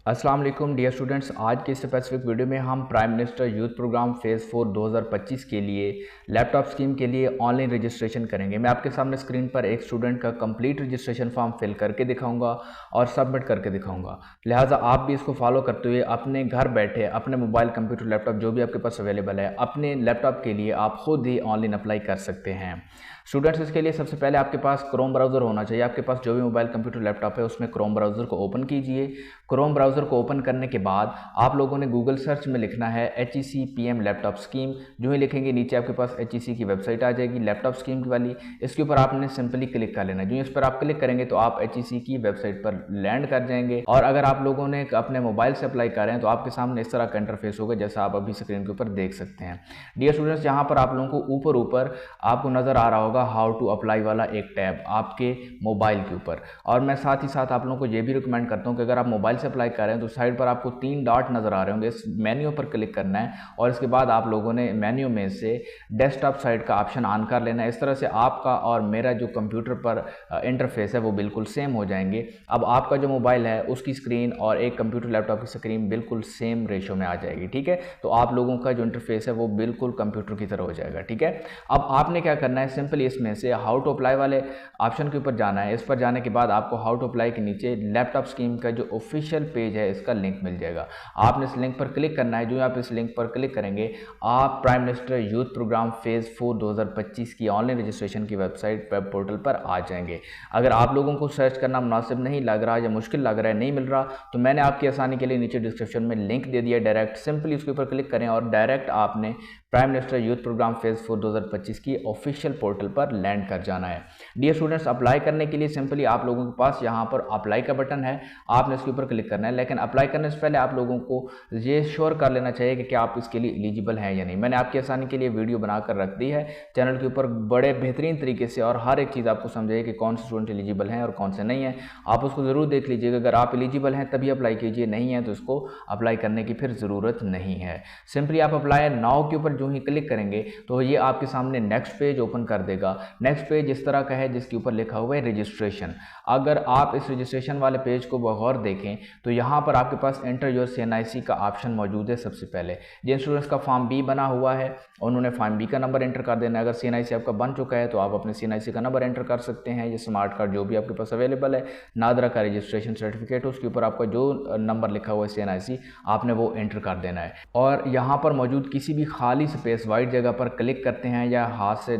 अस्सलाम वालेकुम dear students. आज के स्पेसिफिक वीडियो में हम prime minister youth program phase 4 2025 के लिए लैपटॉप स्कीम के लिए ऑनलाइन रजिस्ट्रेशन करेंगे। मैं आपके सामने स्क्रीन पर एक स्टूडेंट का कंप्लीट रजिस्ट्रेशन फॉर्म फिल करके दिखाऊंगा और सबमिट करके दिखाऊंगा। लिहाजा आप भी इसको फॉलो करते हुए अपने घर बैठे अपने मोबाइल, कंप्यूटर, लैपटॉप जो भी आपके पास अवेलेबल है, अपने लैपटॉप के लिए आप खुद ही ऑनलाइन अप्लाई कर सकते हैं। स्टूडेंट्स, इसके लिए सबसे पहले आपके पास क्रोम ब्राउज़र होना चाहिए। आपके पास जो भी मोबाइल, कंप्यूटर, लैपटॉप है उसमें क्रोम ब्राउज़र को ओपन कीजिए। क्रोम ब्राउज़र को ओपन करने के बाद आप लोगों ने गूगल सर्च में लिखना है HEC PM लैपटॉप स्कीम। जो ही लिखेंगे नीचे आपके पास HEC की वेबसाइट आ जाएगी लैपटॉप स्कीम वाली। इसके ऊपर आपने सिंपली क्लिक कर लेना है। जो इस पर आप क्लिक करेंगे तो आप HEC की वेबसाइट पर लैंड कर जाएंगे। और अगर आप लोगों ने अपने मोबाइल से अप्लाई कर रहे हैं तो आपके सामने इस तरह का इंटरफेस होगा जैसा आप अभी स्क्रीन के ऊपर देख सकते हैं। डियर स्टूडेंट्स, यहाँ पर आप लोगों को ऊपर आपको नज़र आ रहा होगा हाउ टू अप्लाई वाला एक टैब आपके मोबाइल के ऊपर। और मैं साथ ही साथ आप लोगों को ये भी रिकमेंड करता हूँ कि अगर आप मोबाइल से अप्लाई कर रहे हैं तो साइड पर आपको 3 डॉट नज़र आ रहे होंगे। इस मेन्यू पर क्लिक करना है और इसके बाद आप लोगों ने मेन्यू में से डेस्कटॉप साइड का ऑप्शन ऑन कर लेना है। इस तरह से आपका और मेरा जो कंप्यूटर पर इंटरफेस है वो बिल्कुल सेम हो जाएंगे। अब आपका जो मोबाइल है उसकी स्क्रीन और एक कंप्यूटर लैपटॉप की स्क्रीन बिल्कुल सेम रेशो में आ जाएगी। ठीक है, तो आप लोगों का जो इंटरफेस है वो बिल्कुल कंप्यूटर की तरह हो जाएगा। ठीक है, अब आपने क्या करना है, सिंपली इसमें से हाउ टू अप्लाई वाले ऑप्शन के ऊपर जाना है। इस पर जाने के बाद आपको हाउ टू अप्लाई के नीचे लैपटॉप स्कीम का जो ऑफिशियल पेज है इसका लिंक मिल जाएगा। आपने इस लिंक पर क्लिक करना है। जो आप इस लिंक पर क्लिक करेंगे आप prime minister youth program phase 4 2025 की ऑनलाइन रजिस्ट्रेशन की वेबसाइट वेब पोर्टल पर आ जाएंगे। अगर आप लोगों को सर्च करना मुनासिब नहीं लग रहा या मुश्किल लग रहा है, नहीं मिल रहा, तो मैंने आपकी आसानी के लिए नीचे डिस्क्रिप्शन में लिंक दे दिया डायरेक्ट। सिंपली उसके ऊपर क्लिक करें और डायरेक्ट आपने prime minister youth program phase 4 2025 की ऑफिशियल पोर्टल पर लैंड कर जाना है। डियर स्टूडेंट्स, अप्लाई करने के लिए सिंपली आप लोगों के पास यहाँ पर अप्लाई का बटन है, आपने इसके ऊपर क्लिक करना है। लेकिन अप्लाई करने से पहले आप लोगों को ये श्योर कर लेना चाहिए कि क्या आप इसके लिए एलिजिबल हैं या नहीं। मैंने आपकी आसानी के लिए वीडियो बनाकर रख दी है चैनल के ऊपर बड़े बेहतरीन तरीके से, और हर एक चीज़ आपको समझाइए कि कौन से स्टूडेंट एलिजिबल हैं और कौन से नहीं हैं। आप उसको ज़रूर देख लीजिएगा। अगर आप एलिजिबल हैं तभी अप्लाई कीजिए, नहीं है तो इसको अप्लाई करने की फिर ज़रूरत नहीं है। सिंपली आप अप्लाई नाउ के ऊपर जो ही क्लिक करेंगे तो ये आपके सामने नेक्स्ट पेज ओपन कर देगा। नेक्स्ट पेज इस तरह का है जिसके ऊपर लिखा हुआ है रजिस्ट्रेशन। अगर आप इस रजिस्ट्रेशन वाले पेज को बगौर देखें तो यहाँ पर आपके पास एंटर योर CNIC का ऑप्शन मौजूद है। सबसे पहले जिन स्टूडेंट्स का फॉर्म बी बना हुआ है उन्होंने फॉर्म बी का नंबर एंटर कर देना है। अगर CNIC आपका बन चुका है तो आप अपने CNIC का नंबर एंटर कर सकते हैं। ये स्मार्ट कार्ड जो भी आपके पास अवेलेबल है, नादरा का रजिस्ट्रेशन सर्टिफिकेट, उसके ऊपर आपका जो नंबर लिखा हुआ है CNIC आपने वो एंटर कर देना है। और यहाँ पर मौजूद किसी भी खाली स्पेस वाइट जगह पर क्लिक करते हैं या हाथ से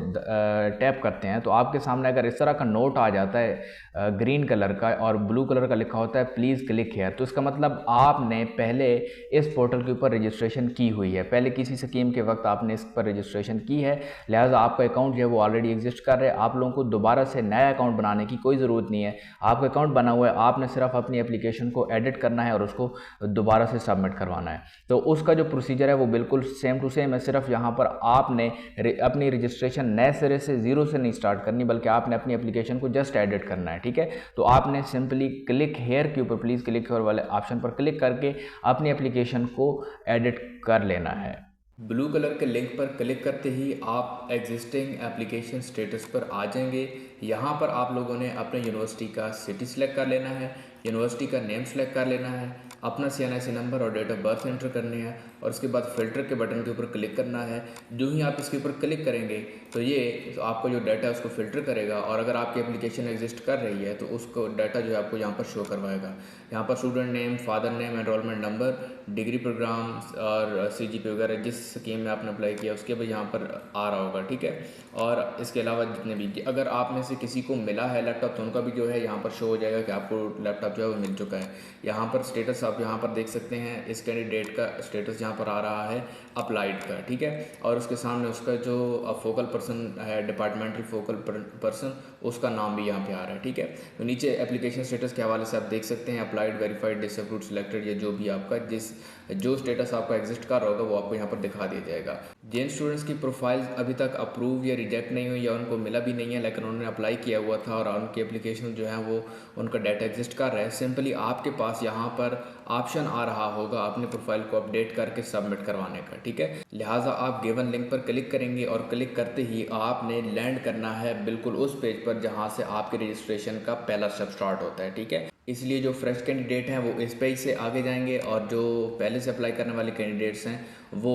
टैप करते हैं तो आपके सामने अगर इस तरह का नोट आ जाता है ग्रीन कलर का और ब्लू कलर का लिखा होता है प्लीज़ क्लिक हेयर, तो इसका मतलब आपने पहले इस पोर्टल के ऊपर रजिस्ट्रेशन की हुई है। पहले किसी स्कीम के वक्त आपने इस पर रजिस्ट्रेशन की है, लिहाजा आपका अकाउंट जो है वो ऑलरेडी एग्जिस्ट कर रहा है। आप लोगों को दोबारा से नया अकाउंट बनाने की कोई ज़रूरत नहीं है। आपका अकाउंट बना हुआ है, आपने सिर्फ अपनी एप्लीकेशन को एडिट करना है और उसको दोबारा से सबमिट करवाना है। तो उसका जो प्रोसीजर है वो बिल्कुल सेम टू सेम है। सिर्फ यहाँ पर आपने अपनी रजिस्ट्रेशन नए सिरे से ज़ीरो से नहीं स्टार्ट करनी, बल्कि आपने अपनी एप्लीकेशन को जस्ट एडिट करना है। ठीक है, तो आपने सिंपली क्लिक हेयर के ऊपर प्लीज़ क्लिक हेयर वाले ऑप्शन पर क्लिक करके अपनी एप्लीकेशन को एडिट कर लेना है। ब्लू कलर के लिंक पर क्लिक करते ही आप एग्जिस्टिंग एप्लीकेशन स्टेटस पर आ जाएंगे। यहाँ पर आप लोगों ने अपने यूनिवर्सिटी का सिटी सेलेक्ट कर लेना है, यूनिवर्सिटी का नेम सेलेक्ट कर लेना है, अपना CNIC नंबर और डेट ऑफ बर्थ एंटर करने हैं और उसके बाद फिल्टर के बटन के ऊपर क्लिक करना है। जो ही आप इसके ऊपर क्लिक करेंगे तो ये आपका जो डाटा है उसको फिल्टर करेगा और अगर आपकी एप्लीकेशन एग्जिस्ट कर रही है तो उसको डाटा जो है आपको यहाँ पर शो करवाएगा। यहाँ पर student name, father name, enrollment number, degree program और CGP वगैरह जिस स्कीम में आपने अप्लाई किया उसके भी यहाँ पर आ रहा होगा। ठीक है, और इसके अलावा जितने भी अगर आप में से किसी को मिला है लैपटॉप तो उनका भी जो है यहाँ पर शो हो जाएगा कि आपको लैपटॉप जो है वो मिल चुका है। यहाँ पर स्टेटस आप यहाँ पर देख सकते हैं, इस कैंडिडेट का स्टेटस यहाँ पर आ रहा है अप्लाइड का। ठीक है, और उसके सामने उसका जो फोकल पर्सन है, डिपार्टमेंटल फोकल पर्सन, उसका नाम भी यहाँ पे आ रहा है। ठीक है, तो नीचे एप्लीकेशन स्टेटस के हवाले से आप देख सकते हैं अप्लाइड, वेरीफाइड, डिसअप्रूव्ड, सिलेक्टेड, या जो भी आपका जो स्टेटस आपका एग्जिस्ट कर रहा होगा वो आपको यहाँ पर दिखा दिया जाएगा। जिन स्टूडेंट्स की प्रोफाइल अभी तक अप्रूव या रिजेक्ट नहीं हुई या उनको मिला भी नहीं है लेकिन उन्होंने अप्लाई किया हुआ था और उनकी एप्लीकेशन जो है वो उनका डाटा एग्जिस्ट कर रहा है, सिंपली आपके पास यहाँ पर ऑप्शन आ रहा होगा अपने प्रोफाइल को अपडेट करके सबमिट करवाने का। ठीक है, लिहाजा आप गिवन लिंक पर क्लिक करेंगे और क्लिक करते ही आपने लैंड करना है बिल्कुल उस पेज पर जहाँ से आपके रजिस्ट्रेशन का पहला स्टेप स्टार्ट होता है। ठीक है, इसलिए जो फ्रेश कैंडिडेट हैं वो इस पेज से आगे जाएंगे और जो पहले से अप्लाई करने वाले कैंडिडेट्स हैं वो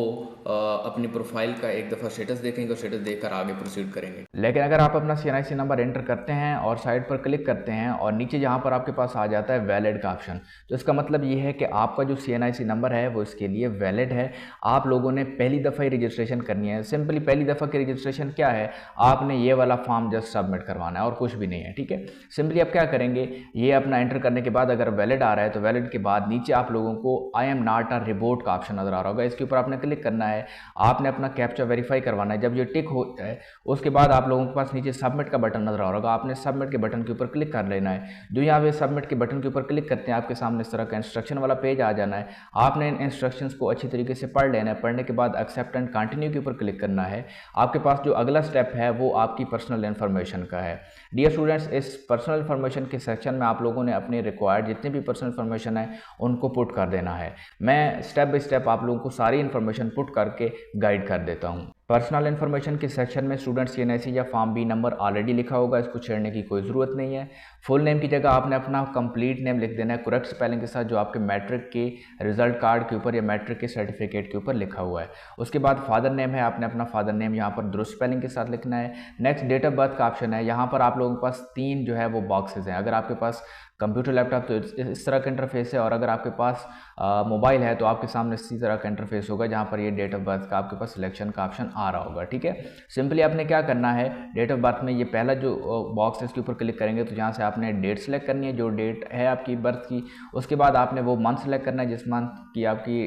अपनी प्रोफाइल का एक दफ़ा स्टेटस देखेंगे और स्टेटस देखकर आगे प्रोसीड करेंगे। लेकिन अगर आप अपना CNIC नंबर एंटर करते हैं और साइड पर क्लिक करते हैं और नीचे जहाँ पर आपके पास आ जाता है वैलिड का ऑप्शन, तो इसका मतलब ये है कि आपका जो CNIC नंबर है वो इसके लिए वैलिड है। आप लोगों ने पहली दफ़ा ही रजिस्ट्रेशन करनी है। सिंपली पहली दफ़ा की रजिस्ट्रेशन क्या है, आपने ये वाला फॉर्म जस्ट सबमिट करवाना है और कुछ भी नहीं है, ठीक है। सिंपली आप क्या करेंगे, ये अपना एंटर करने के बाद अगर वैलिड आ रहा है तो वैलिड के बाद नीचे आप लोगों को I am not a report का ऑप्शन नजर आ रहा होगा, इसके ऊपर आपने क्लिक करना है। आपने अपना कैप्चा वेरीफाई करवाना है। जब ये टिक हो जाए उसके बाद आप लोगों के पास नीचे सबमिट का बटन नजर आ रहा होगा, आपने सबमिट के बटन के ऊपर क्लिक कर लेना है। जो यहाँ पे सबमिट के बटन के ऊपर क्लिक करते हैं आपके सामने इस तरह का इंस्ट्रक्शन वाला पेज आ जाना है। आपने इन इंस्ट्रक्शंस को अच्छी तरीके से पढ़ लेना है। पढ़ने के बाद एक्सेप्ट एंड कंटिन्यू के ऊपर क्लिक करना है। आपके पास जो अगला स्टेप है वो आपकी पर्सनल इन्फॉर्मेशन का है। डियर स्टूडेंट्स, इस पर्सनल इन्फॉर्मेशन के सेक्शन में आप लोगों ने अपने रिक्वायर्ड जितनी भी पर्सनल इन्फॉर्मेशन है उनको पुट कर देना है। मैं स्टेप बाय स्टेप आप लोगों को सारी इन्फॉर्मेशन पुट करके गाइड कर देता हूँ। पर्सनल इन्फॉर्मेशन के सेक्शन में स्टूडेंट CNIC या फॉर्म बी नंबर ऑलरेडी लिखा होगा, इसको छेड़ने की कोई ज़रूरत नहीं है। फुल नेम की जगह आपने अपना कंप्लीट नेम लिख देना है करेक्ट स्पेलिंग के साथ, जो आपके मैट्रिक के रिजल्ट कार्ड के ऊपर या मैट्रिक के सर्टिफिकेट के ऊपर लिखा हुआ है। उसके बाद फादर नेम है, आपने अपना फादर नेम यहाँ पर दुरुस्त स्पेलिंग के साथ लिखना है। नेक्स्ट डेट ऑफ बर्थ का ऑप्शन है। यहाँ पर आप लोगों के पास 3 जो है वो बॉक्सेज हैं। अगर आपके पास कंप्यूटर लैपटॉप तो इस तरह का इंटरफेस है, और अगर आपके पास मोबाइल है तो आपके सामने इसी तरह का इंटरफेस होगा जहाँ पर ये डेट ऑफ बर्थ का आपके पास सिलेक्शन का ऑप्शन आ रहा होगा, ठीक है। सिंपली आपने क्या करना है, डेट ऑफ बर्थ में ये पहला जो बॉक्स है इसके ऊपर क्लिक करेंगे तो यहाँ से आपने डेट सेलेक्ट करनी है, जो डेट है आपकी बर्थ की। उसके बाद आपने वो मंथ सेलेक्ट करना है जिस मंथ की आपकी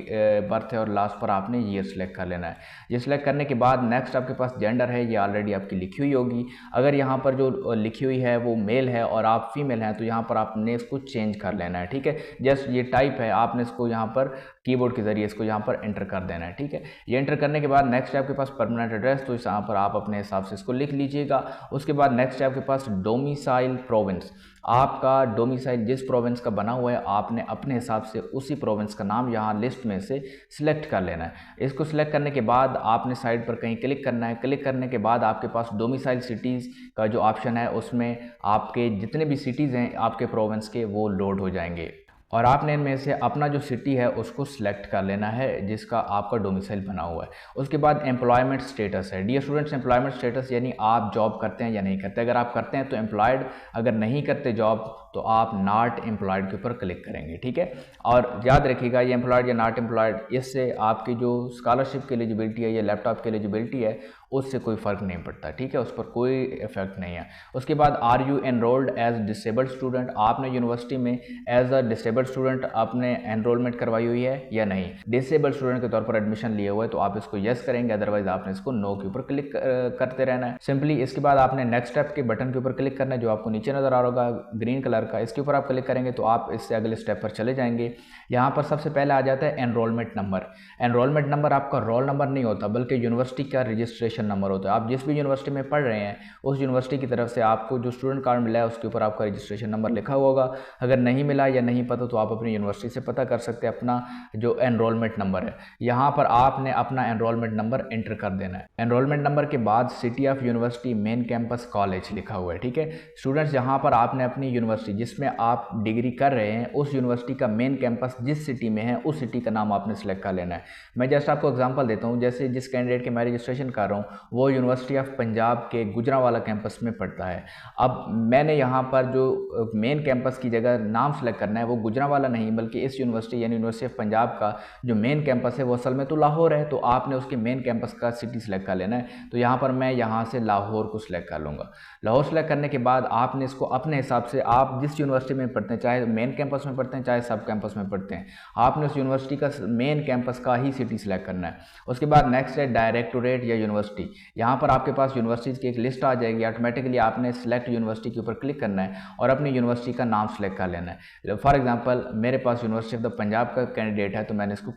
बर्थ है, और लास्ट पर आपने ईयर सेलेक्ट कर लेना है। ये सेलेक्ट करने के बाद नेक्स्ट आपके पास जेंडर है, ये ऑलरेडी आपकी लिखी हुई होगी। अगर यहाँ पर जो लिखी हुई है वो मेल है और आप फीमेल हैं तो यहाँ पर आपने इसको चेंज कर लेना है, ठीक है। जस्ट ये टाइप है, आपने इसको यहाँ पर कीबोर्ड के जरिए इसको यहाँ पर एंटर कर देना है, ठीक है। ये एंटर करने के बाद नेक्स्ट है आपके पास परमानेंट एड्रेस, तो यहाँ पर आप अपने हिसाब से इसको लिख लीजिएगा। उसके बाद नेक्स्ट है आपके पास डोमिसाइल प्रोविंस। आपका डोमिसाइल जिस प्रोविंस का बना हुआ है आपने अपने हिसाब से उसी प्रोविंस का नाम यहाँ लिस्ट में से सिलेक्ट कर लेना है। इसको सिलेक्ट करने के बाद आपने साइड पर कहीं क्लिक करना है। क्लिक करने के बाद आपके पास डोमिसाइल सिटीज़ का जो ऑप्शन है उसमें आपके जितने भी सिटीज़ हैं आपके प्रोविंस के वो लोड हो जाएंगे, और आपने इनमें से अपना जो सिटी है उसको सिलेक्ट कर लेना है जिसका आपका डोमिसाइल बना हुआ है। उसके बाद एम्प्लॉयमेंट स्टेटस है। डियर स्टूडेंट्स, एम्प्लॉयमेंट स्टेटस यानी आप जॉब करते हैं या नहीं करते। अगर आप करते हैं तो एम्प्लॉयड, अगर नहीं करते जॉब तो आप नॉट एम्प्लॉयड के ऊपर क्लिक करेंगे, ठीक है। और याद रखिएगा ये एम्प्लॉयड या नॉट एम्प्लॉयड, इससे आपकी जो स्कॉलरशिप की एलिजिबिलिटी है या लैपटॉप की एलिजिबिलिटी है उससे कोई फ़र्क नहीं पड़ता, ठीक है, उस पर कोई इफेक्ट नहीं है। उसके बाद are you enrolled as disabled student, आपने यूनिवर्सिटी में एज अ डिसेबल्ड स्टूडेंट आपने एनरोलमेंट करवाई हुई है या नहीं। डिसेबल्ड स्टूडेंट के तौर पर एडमिशन लिए हुए तो आप इसको यस करेंगे, अदरवाइज आपने इसको नो के ऊपर क्लिक करते रहना है सिंपली। इसके बाद आपने नेक्स्ट स्टेप के बटन के ऊपर क्लिक करना है जो आपको नीचे नजर आ रहा होगा ग्रीन कलर का, इसके ऊपर आप क्लिक करेंगे तो आप इससे अगले स्टेप पर चले जाएंगे। यहाँ पर सबसे पहले आ जाता है एनरोलमेंट नंबर। एनरोलमेंट नंबर आपका रोल नंबर नहीं होता बल्कि यूनिवर्सिटी का रजिस्ट्रेशन नंबर होता है। आप जिस भी यूनिवर्सिटी में पढ़ रहे हैं उस यूनिवर्सिटी की तरफ से आपको जो स्टूडेंट कार्ड मिला है उसके ऊपर आपका रजिस्ट्रेशन नंबर लिखा हुआ होगा। अगर नहीं मिला या नहीं पता तो आप अपनी यूनिवर्सिटी से पता कर सकते हैं अपना जो एनरोलमेंट नंबर है। यहाँ पर आपने अपना एनरोलमेंट नंबर एंटर कर देना है। एनरोलमेंट नंबर के बाद city of university main campus college लिखा हुआ है, ठीक है। स्टूडेंट्स, यहाँ पर आपने अपनी यूनिवर्सिटी जिसमें आप डिग्री कर रहे हैं उस यूनिवर्सिटी का मेन कैंपस जिस सिटी में है उस सिटी का नाम आपने सेलेक्ट कर लेना है। मैं जस्ट आपको एग्जांपल देता हूँ, जैसे जिस कैंडिडेट के मैं रजिस्ट्रेशन कर रहा हूँ वो यूनिवर्सिटी ऑफ पंजाब के गुजरांवाला कैंपस में पढ़ता है। अब मैंने यहाँ पर जो मेन कैंपस की जगह नाम सेलेक्ट करना है वो गुजरांवाला नहीं बल्कि इस यूनिवर्सिटी यानी यूनिवर्सिटी ऑफ पंजाब का जो मेन कैंपस है वो असल में तो लाहौर है, तो आपने उसके मेन कैंपस का सिटी सेलेक्ट कर लेना है। तो यहाँ पर मैं यहाँ से लाहौर को सिलेक्ट कर लूँगा। लाहौर सेलेक्ट करने के बाद आपने इसको अपने हिसाब से, आप जिस यूनिवर्सिटी में पढ़ते हैं चाहे मेन कैंपस में पढ़ते हैं चाहे सब कैंपस में पढ़ते हैं, आपने उस यूनिवर्सिटी का मेन कैंपस का ही सिटी सेलेक्ट करना है। उसके बाद नेक्स्ट है डायरेक्टोरेट या यूनिवर्सिटी। यहाँ पर आपके पास यूनिवर्सिटीज़ की एक लिस्ट आ जाएगी, ऑटोमेटिकली आपने सेलेक्ट यूनिवर्सिटी के ऊपर क्लिक करना है और अपनी यूनिवर्सिटी का नाम सेलेक्ट कर लेना है। फॉर एग्जांपल मेरे पास यूनिवर्सिटी ऑफ द पंजाब का कैंडिडेट है तो मैंने इसको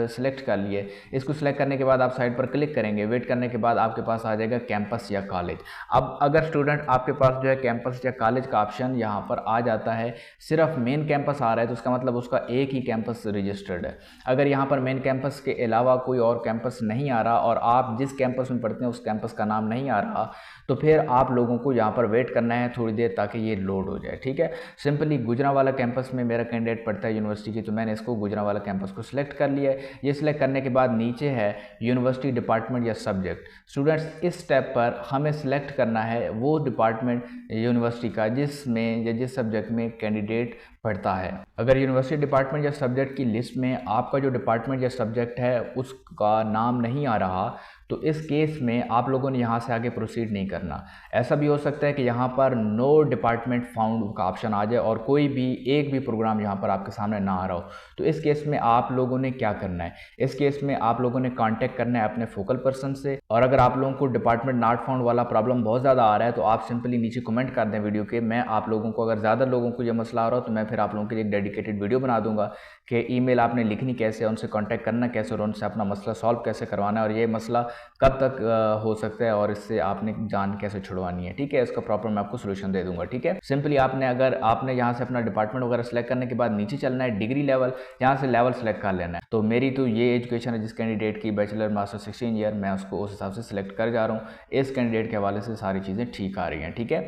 सेलेक्ट कर लिया। इसको सेलेक्ट करने के बाद आप साइड पर क्लिक करेंगे। वेट करने के बाद आपके पास आ जाएगा कैंपस या कॉलेज। अब अगर स्टूडेंट आपके पास जो है कैंपस या कॉलेज का ऑप्शन यहाँ पर आ जाता है, सिर्फ मेन कैंपस आ रहा है तो उसका मतलब उसका एक ही कैंपस रजिस्टर्ड है। अगर यहाँ पर मेन कैंपस के अलावा कोई और कैंपस नहीं आ रहा और आप जिस कैंपस में पढ़ते हैं उस कैंपस का नाम नहीं आ रहा, तो फिर आप लोगों को यहाँ पर वेट करना है थोड़ी देर ताकि ये लोड हो जाए। ठीक है, सिंपली गुजरांवाला कैंपस में मेरा कैंडिडेट पढ़ता है यूनिवर्सिटी की, तो मैंने इसको गुजरांवाला कैंपस को सिलेक्ट कर लिया है। ये सिलेक्ट करने के बाद नीचे है यूनिवर्सिटी, डिपार्टमेंट या सब्जेक्ट। स्टूडेंट्स, इस स्टेप पर हमें सिलेक्ट करना है वो डिपार्टमेंट यूनिवर्सिटी का जिसमें या जिस सब्जेक्ट में कैंडिडेट पढ़ता है। अगर यूनिवर्सिटी, डिपार्टमेंट या सब्जेक्ट की लिस्ट में आपका जो डिपार्टमेंट या सब्जेक्ट है उसका नाम नहीं आ रहा, तो इस केस में आप लोगों ने यहाँ से आगे प्रोसीड नहीं करना। ऐसा भी हो सकता है कि यहाँ पर नो डिपार्टमेंट फाउंड का ऑप्शन आ जाए और कोई भी एक भी प्रोग्राम यहाँ पर आपके सामने ना आ रहा हो। तो इस केस में आप लोगों ने क्या करना है, इस केस में आप लोगों ने कांटेक्ट करना है अपने फोकल पर्सन से। और अगर आप लोगों को डिपार्टमेंट नॉट फाउंड वाला प्रॉब्लम बहुत ज़्यादा आ रहा है तो आप सिंपली नीचे कमेंट कर दें वीडियो के। मैं आप लोगों को, अगर ज़्यादा लोगों को ये मसला आ रहा हो तो मैं फिर आप लोगों के लिए एक डेडिकेटेड वीडियो बना दूंगा कि ईमेल आपने लिखनी कैसे, उनसे कांटेक्ट करना कैसे और उनसे अपना मसला सॉल्व कैसे करवाना है और ये मसला कब तक हो सकता है और इससे आपने जान कैसे छुड़वानी है। ठीक है, इसका प्रॉपर मैं आपको सोल्यूशन दे दूंगा। ठीक है, सिंपली आपने, अगर आपने यहाँ से अपना डिपार्टमेंट वगैरह सेलेक्ट करने के बाद नीचे चलना है, डिग्री लेवल, यहाँ से लेवल सेलेक्ट कर लेना है। तो मेरी तो ये एजुकेशन है जिस कैंडिडेट की बैचलर मास्टर 16 ईयर, मैं उसको उस हिसाब से सिलेक्ट कर जा रहा हूँ। इस कैंडिडेट के हवाले से सारी चीज़ें ठीक आ रही हैं। ठीक है,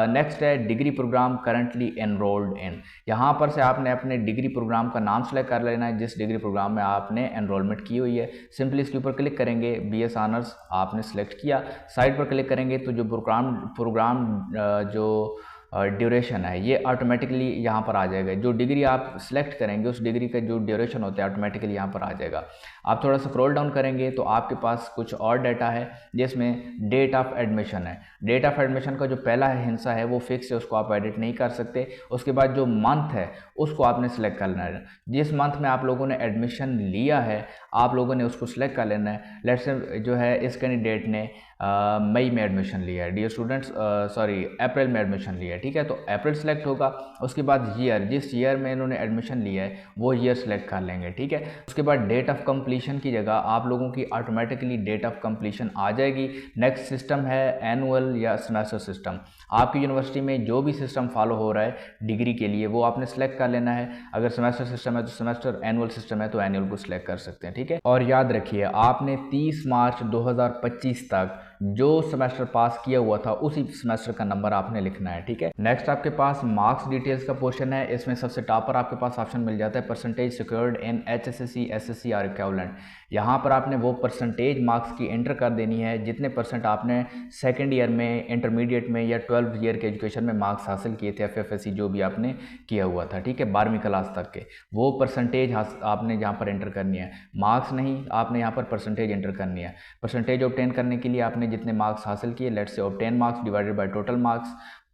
नेक्स्ट है degree program currently enrolled in. यहाँ पर से आपने अपने डिग्री प्रोग्राम का नाम सेलेक्ट कर लेना है जिस डिग्री प्रोग्राम में आपने एनरोलमेंट की हुई है। सिंपली इसके ऊपर क्लिक करेंगे, BS ऑनर्स आपने सेलेक्ट किया, साइड पर क्लिक करेंगे तो जो प्रोग्राम जो ड्यूरेशन है ये ऑटोमेटिकली यहाँ पर आ जाएगा। जो डिग्री आप सिलेक्ट करेंगे उस डिग्री का जो ड्यूरेशन होता है ऑटोमेटिकली यहाँ पर आ जाएगा। आप थोड़ा सा स्क्रॉल डाउन करेंगे तो आपके पास कुछ और डाटा है जिसमें डेट ऑफ एडमिशन है। डेट ऑफ एडमिशन का जो पहला हिस्सा है वो फिक्स है, उसको आप एडिट नहीं कर सकते। उसके बाद जो मंथ है उसको आपने सेलेक्ट करना है। जिस मंथ में आप लोगों ने एडमिशन लिया है आप लोगों ने उसको सिलेक्ट कर लेना है। लेट्स से जो है इस कैंडिडेट ने मई में एडमिशन लिया है, डियर स्टूडेंट्स, अप्रैल में एडमिशन लिया है। ठीक है, तो अप्रैल सेलेक्ट होगा। उसके बाद ईयर, जिस ईयर में इन्होंने एडमिशन लिया है वो ईयर सेलेक्ट कर लेंगे। ठीक है, उसके बाद डेट ऑफ कंप्लीशन की जगह आप लोगों की ऑटोमेटिकली डेट ऑफ कंप्लीशन आ जाएगी। नेक्स्ट सिस्टम है एनुअल या सेमेस्टर सिस्टम। आपकी यूनिवर्सिटी में जो भी सिस्टम फॉलो हो रहा है डिग्री के लिए वो आपने सेलेक्ट कर लेना है। अगर सेमेस्टर सिस्टम है तो सेमेस्टर, एनुअल सिस्टम है तो एनुअल को सिलेक्ट कर सकते हैं। ठीक है, और याद रखिए आपने 30 मार्च 2025 तक जो सेमेस्टर पास किया हुआ था उसी सेमेस्टर का नंबर आपने लिखना है। ठीक है, नेक्स्ट आपके पास मार्क्स डिटेल्स का पोर्शन है। इसमें सबसे टॉप पर आपके पास ऑप्शन मिल जाता है परसेंटेज सिक्योर्ड इन HSSC, SSC और इक्विवेलेंट। यहाँ पर आपने वो परसेंटेज मार्क्स की एंटर कर देनी है जितने परसेंट आपने सेकेंड ईयर में, इंटरमीडिएट में या 12th ईयर के एजुकेशन में मार्क्स हासिल किए थे, FFSC जो भी आपने किया हुआ था। ठीक है, 12वीं क्लास तक के वो परसेंटेज आपने यहाँ पर एंटर करनी है। मार्क्स नहीं, आपने यहाँ पर परसेंटेज एंटर करनी है। परसेंटेज ऑब्टेन करने के लिए आपने जितने मार्क्स हासिल किए, let's say obtain marks divided by total marks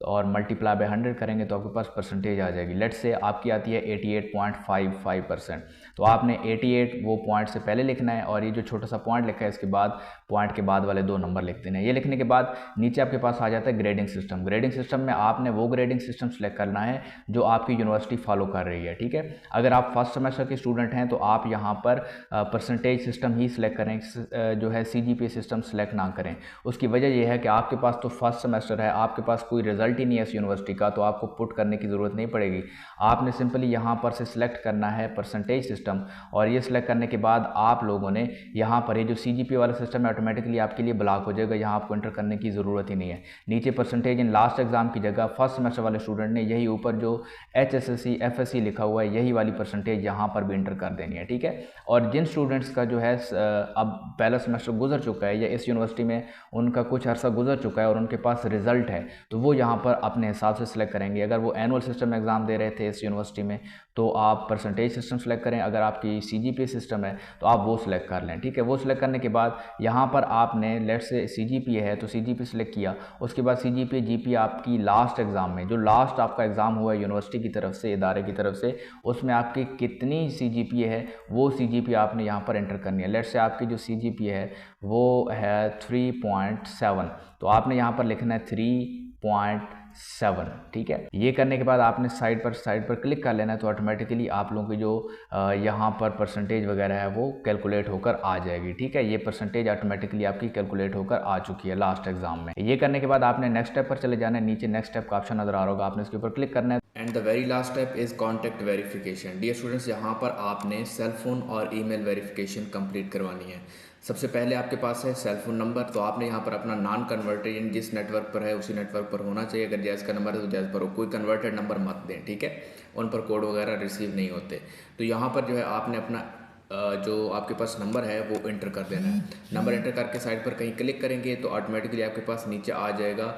और मल्टीप्लाई बाय 100 करेंगे तो आपके पास परसेंटेज आ जाएगी। लेट्स से आपकी आती है 88.55%, तो आपने 88 वो पॉइंट से पहले लिखना है और ये जो छोटा सा पॉइंट लिखा है इसके बाद पॉइंट के बाद वाले 2 नंबर लिख देने हैं। ये लिखने के बाद नीचे आपके पास आ जाता है ग्रेडिंग सिस्टम। ग्रेडिंग सिस्टम में आपने वो ग्रेडिंग सिस्टम सेलेक्ट करना है जो आपकी यूनिवर्सिटी फॉलो कर रही है। ठीक है, अगर आप फर्स्ट सेमेस्टर के स्टूडेंट हैं तो आप यहाँ पर परसेंटेज सिस्टम ही सिलेक्ट करें, जो है CGPA सिस्टम सेलेक्ट ना करें। उसकी वजह यह है कि आपके पास तो फर्स्ट सेमेस्टर है, आपके पास कोई रिजल्ट ही नहीं है इस यूनिवर्सिटी का, तो आपको पुट करने की ज़रूरत नहीं पड़ेगी। आपने सिंपली यहाँ पर से सिलेक्ट करना है परसेंटेज सिस्टम और ये सिलेक्ट करने के बाद आप लोगों ने यहाँ पर ये जो CGPA वाला सिस्टम है ऑटोमेटिकली आपके लिए ब्लॉक हो जाएगा, यहाँ आपको एंटर करने की ज़रूरत ही नहीं है। नीचे परसेंटेज इन लास्ट एग्जाम की जगह फर्स्ट सेमेस्टर वाले स्टूडेंट ने यही ऊपर जो HSSC FSC लिखा हुआ है यही वाली परसेंटेज यहाँ पर भी एंटर कर देनी है। ठीक है, और जिन स्टूडेंट्स का जो है अब पहला सेमेस्टर गुजर चुका है या इस यूनिवर्सिटी में उनका कुछ अर्सा गुजर चुका है और उनके पास रिजल्ट है तो वो यहाँ पर अपने हिसाब से सिलेक्ट करेंगे। अगर वो एनुअल सिस्टम एग्जाम दे रहे थे इस यूनिवर्सिटी में तो आप परसेंटेज सिस्टम सेलेक्ट करें, अगर आपकी CGPA सिस्टम है तो आप वो सिलेक्ट कर लें। ठीक है, वो सिलेक्ट करने के बाद यहाँ पर आपने लेट्स से CGPA है तो CGPA सिलेक्ट किया। उसके बाद CGPA GPA आपकी लास्ट एग्जाम में, जो लास्ट आपका एग्जाम हुआ है यूनिवर्सिटी की तरफ से, इदारे की तरफ से, उसमें आपकी कितनी CGPA है वो CGPA आपने यहाँ पर एंटर करनी है। लेट्स से आपकी जो CGPA है वो है 3.7, तो आपने यहाँ पर लिखना है 3.7। ठीक है, ये करने के बाद आपने साइड पर क्लिक कर लेना है तो ऑटोमेटिकली आप लोगों की जो यहाँ पर परसेंटेज वगैरह है वो कैलकुलेट होकर आ जाएगी। ठीक है, ये परसेंटेज ऑटोमेटिकली आपकी कैलकुलेट होकर आ चुकी है लास्ट एग्जाम में। ये करने के बाद आपने नेक्स्ट स्टेप पर चले जाना है। नीचे नेक्स्ट स्टेप का ऑप्शन नजर आ रहा होगा, आपने इसके ऊपर क्लिक करना है। And the very last step is contact verification. Dear students, यहाँ पर आपने सेल फ़ोन और ईमेल वेरिफिकेशन कंप्लीट करवानी है। सबसे पहले आपके पास है सेल फ़ोन नंबर, तो आपने यहाँ पर अपना नॉन कन्वर्टेड यानी जिस नेटवर्क पर है उसी नेटवर्क पर होना चाहिए। अगर जैज़ का नंबर है तो जैज़ पर हो, कोई कन्वर्टेड नंबर मत दें, ठीक है, उन पर कोड वगैरह रिसीव नहीं होते। तो यहाँ पर जो है आपने अपना जो आपके पास नंबर है वो एंटर कर देना है। नंबर एंटर करके साइड पर कहीं क्लिक करेंगे तो ऑटोमेटिकली आपके पास नीचे आ जाएगा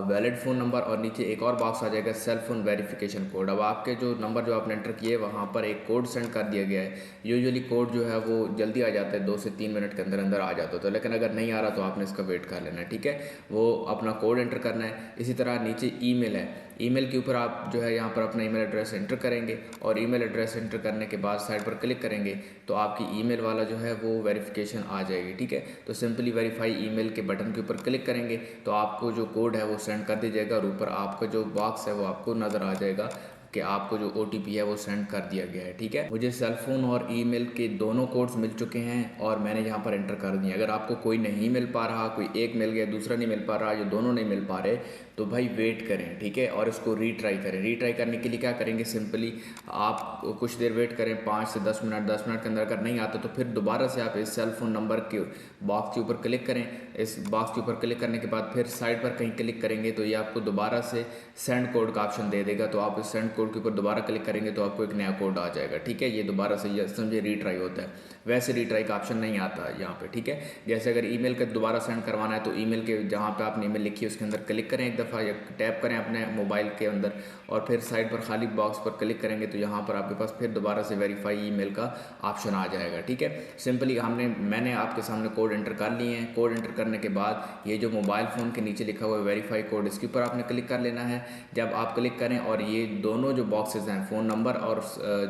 वैलिड फ़ोन नंबर और नीचे एक और बॉक्स आ जाएगा सेल फ़ोन वेरिफिकेशन कोड। अब आपके जो नंबर जो आपने एंटर किए वहाँ पर एक कोड सेंड कर दिया गया है। यूजुअली कोड जो है वो जल्दी आ जाता है, 2 से 3 मिनट के अंदर अंदर आ जाता है, तो लेकिन अगर नहीं आ रहा तो आपने इसका वेट कर लेना है, ठीक है। वो अपना कोड एंटर करना है। इसी तरह नीचे ईमेल है, ईमेल के ऊपर आप जो है यहाँ पर अपना ईमेल एड्रेस एंटर करेंगे और ईमेल एड्रेस एंटर करने के बाद साइड पर क्लिक करेंगे तो आपकी ईमेल वाला जो है वो वेरिफिकेशन आ जाएगी, ठीक है। तो सिंपली वेरीफाई ईमेल के बटन के ऊपर क्लिक करेंगे तो आपको जो कोड है वो सेंड कर दिया जाएगा और ऊपर आपका जो बॉक्स है वो आपको नज़र आ जाएगा कि आपको जो OTP है वो सेंड कर दिया गया है, ठीक है। मुझे सेल फ़ोन और ईमेल के दोनों कोड्स मिल चुके हैं और मैंने यहाँ पर एंटर कर दिए। अगर आपको कोई नहीं मिल पा रहा, कोई एक मिल गया दूसरा नहीं मिल पा रहा, या दोनों नहीं मिल पा रहे, तो भाई वेट करें, ठीक है, और इसको रीट्राई करें। रीट्राई करने के लिए क्या करेंगे, सिंपली आप कुछ देर वेट करें, 5 से 10 मिनट। 10 मिनट के अंदर अगर नहीं आता तो फिर दोबारा से आप इस सेल फ़ोन नंबर के बॉक्स के ऊपर क्लिक करें। इस बॉक्स के ऊपर क्लिक करने के बाद फिर साइड पर कहीं क्लिक करेंगे तो ये आपको दोबारा से सेंड कोड का ऑप्शन दे देगा। तो आप इस सेंड कोड के ऊपर दोबारा क्लिक करेंगे तो आपको एक नया कोड आ जाएगा, ठीक है। ये दोबारा से ये समझे रीट्राई होता है, वैसे रीट्राई का ऑप्शन नहीं आता यहाँ पे, ठीक है। जैसे अगर ईमेल का दोबारा सेंड करवाना है तो ईमेल के जहाँ पे आपने ईमेल लिखी है उसके अंदर क्लिक करें एक दफ़ा या टैप करें अपने मोबाइल के अंदर और फिर साइड पर खाली बॉक्स पर क्लिक करेंगे तो यहाँ पर आपके पास फिर दोबारा से वेरीफाई ईमेल का ऑप्शन आ जाएगा, ठीक है। सिंपली मैंने आपके सामने कोड एंटर कर लिए हैं। कोड एंटर करने के बाद ये जो मोबाइल फ़ोन के नीचे लिखा हुआ है वेरीफाई कोड, इसके ऊपर आपने क्लिक कर लेना है। जब आप क्लिक करें और ये दोनों जो बॉक्सेस हैं, फ़ोन नंबर और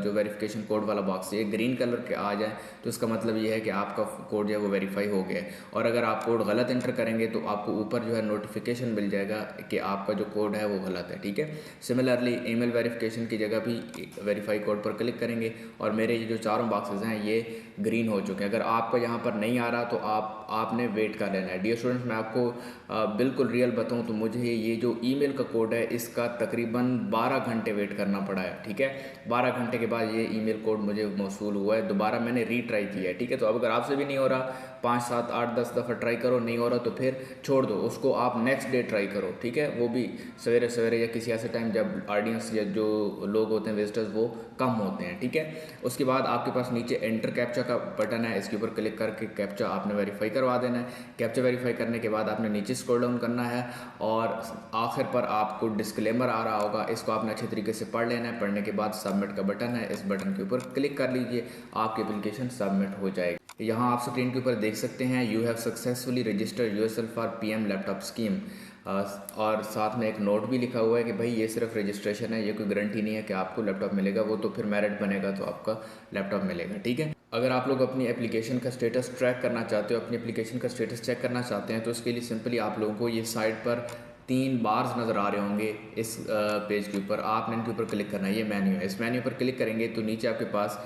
जो वेरिफिकेशन कोड वाला बॉक्स, ये ग्रीन कलर के आ जाए तो इसका मतलब ये है कि आपका कोड जो है वो वेरीफाई हो गया है। और अगर आप कोड गलत एंटर करेंगे तो आपको ऊपर जो है नोटिफिकेशन मिल जाएगा कि आपका जो कोड है वो गलत है, ठीक है। सिमिलरली ईमेल वेरिफिकेशन की जगह भी वेरीफाई कोड पर क्लिक करेंगे और मेरे ये जो चारों बॉक्सेस हैं ये ग्रीन हो चुके हैं। अगर आपका यहाँ पर नहीं आ रहा तो आपने वेट कर लेना है। डियर स्टूडेंट्स, मैं आपको बिल्कुल रियल बताऊँ तो मुझे ये जो ईमेल का कोड है इसका तकरीबन 12 घंटे वेट करना पड़ा है, ठीक है। 12 घंटे के बाद ये ईमेल कोड मुझे मौसूल हुआ है। दोबारा मैंने रीट्राई किया है, ठीक है। तो अब अगर आपसे भी नहीं हो रहा, 5, 7, 8, 10 दफ़ा ट्राई करो, नहीं हो रहा तो फिर छोड़ दो, उसको आप नेक्स्ट डे ट्राई करो, ठीक है। वो भी सवेरे सवेरे या किसी ऐसे टाइम जब ऑडियंस या जो लोग होते हैं विजिटर्स वो कम होते हैं, ठीक है। उसके बाद आपके पास नीचे एंटर कैप्चा का बटन है, इसके ऊपर क्लिक करके कैप्चा आपने वेरीफाई करवा देना है। कैप्चा वेरीफाई करने के बाद आपने नीचे स्क्रॉल डाउन करना है और आखिर पर आपको डिस्क्लेमर आ रहा होगा, इसको आपने अच्छे तरीके से पढ़ लेना है। पढ़ने के बाद सबमिट का बटन है, इस बटन के ऊपर क्लिक कर लीजिए, आपकी एप्लीकेशन सबमिट हो जाएगी। यहाँ आप स्क्रीन के ऊपर देख सकते हैं you have successfully registered yourself for PM laptop scheme, और साथ में एक नोट भी लिखा हुआ है कि भाई ये सिर्फ रजिस्ट्रेशन है, ये कोई गारंटी नहीं है कि आपको लैपटॉप मिलेगा, वो तो फिर मेरिट बनेगा तो आपका लैपटॉप मिलेगा, ठीक है। अगर आप लोग अपनी एप्लीकेशन का स्टेटस ट्रैक करना चाहते हो, अपनी एप्लीकेशन का स्टेटस चेक करना चाहते हैं तो उसके लिए सिंपली आप लोगों को ये साइड पर 3 बार्स नज़र आ रहे होंगे इस पेज के ऊपर, आपने इनके ऊपर क्लिक करना है। ये मेन्यू है, इस मेन्यू पर क्लिक करेंगे तो नीचे आपके पास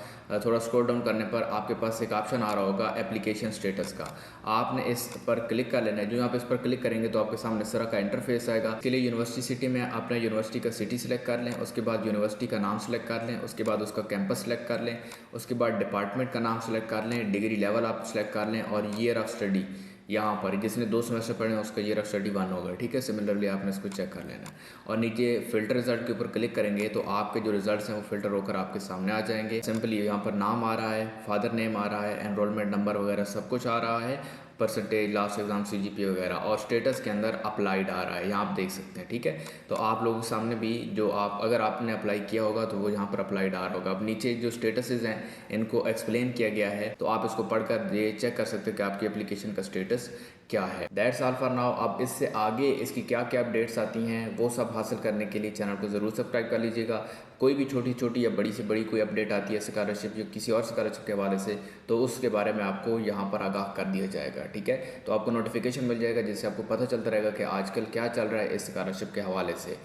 थोड़ा स्क्रॉल डाउन करने पर आपके पास एक ऑप्शन आ रहा होगा एप्लीकेशन स्टेटस का, आपने इस पर क्लिक कर लेना है। जो आप इस पर क्लिक करेंगे तो आपके सामने इस तरह का इंटरफेस आएगा। इसके लिए यूनिवर्सिटी सिटी में अपने यूनिवर्सिटी का सिटी सेलेक्ट कर लें, उसके बाद यूनिवर्सिटी का नाम सेलेक्ट कर लें, उसके बाद उसका कैंपस सेलेक्ट कर लें, उसके बाद डिपार्टमेंट का नाम सेलेक्ट कर लें, डिग्री लेवल आप सेलेक्ट कर लें और ईयर ऑफ स्टडी यहाँ पर जिसने 2 सेमेस्टर पढ़े हैं उसका ईयर ऑफ स्टडी 1 होगा, ठीक है। सिमिलरली आपने इसको चेक कर लेना है और नीचे फिल्टर रिजल्ट के ऊपर क्लिक करेंगे तो आपके जो रिजल्ट्स हैं वो फिल्टर होकर आपके सामने आ जाएंगे। सिंपली यहाँ पर नाम आ रहा है, फादर नेम आ रहा है, एनरोलमेंट नंबर वगैरह सब कुछ आ रहा है, परसेंटेज, लास्ट एग्जाम CGPA वगैरह, और स्टेटस के अंदर अप्लाइड आ रहा है, यहाँ आप देख सकते हैं, ठीक है। तो आप लोगों के सामने भी जो अगर आपने अप्लाई किया होगा तो वो यहाँ पर अप्लाइड आ रहा होगा। अब नीचे जो स्टेटसेस हैं इनको एक्सप्लेन किया गया है तो आप इसको पढ़कर ये चेक कर सकते हो कि आपकी एप्लीकेशन का स्टेटस क्या है। That's all for now. अब इससे आगे इसकी क्या क्या अपडेट्स आती हैं वो सब हासिल करने के लिए चैनल को ज़रूर सब्सक्राइब कर लीजिएगा। कोई भी छोटी छोटी या बड़ी से बड़ी कोई अपडेट आती है स्कॉलरशिप या किसी और स्कॉलरशिप के हवाले से तो उसके बारे में आपको यहाँ पर आगाह कर दिया जाएगा, ठीक है। तो आपको नोटिफिकेशन मिल जाएगा जिससे आपको पता चलता रहेगा कि आजकल क्या चल रहा है इस स्कॉलरशिप के हवाले से।